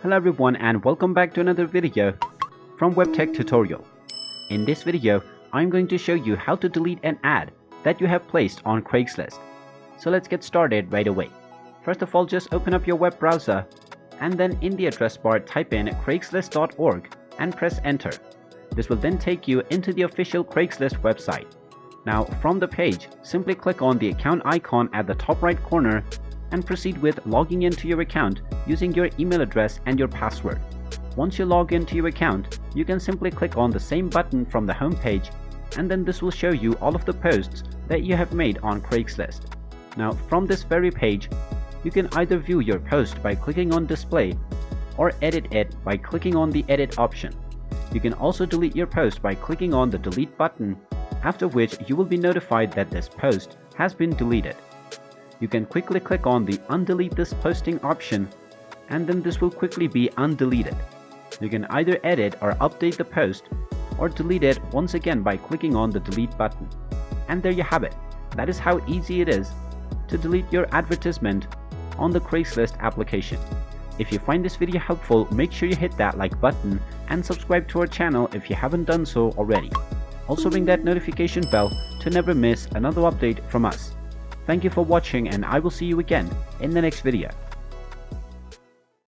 Hello everyone and welcome back to another video from Webtech Tutorial. In this video, I'm going to show you how to delete an ad that you have placed on Craigslist. So let's get started right away. First of all, just open up your web browser and then in the address bar type in craigslist.org and press enter. This will then take you into the official Craigslist website. Now from the page, simply click on the account icon at the top right corner and proceed with logging into your account using your email address and your password. Once you log into your account, you can simply click on the same button from the home page and then this will show you all of the posts that you have made on Craigslist. Now from this very page, you can either view your post by clicking on display or edit it by clicking on the edit option. You can also delete your post by clicking on the delete button, after which you will be notified that this post has been deleted. You can quickly click on the undelete this posting option and then this will quickly be undeleted. You can either edit or update the post or delete it once again by clicking on the delete button. And there you have it. That is how easy it is to delete your advertisement on the Craigslist application. If you find this video helpful, make sure you hit that like button and subscribe to our channel if you haven't done so already. Also ring that notification bell to never miss another update from us. Thank you for watching and I will see you again in the next video.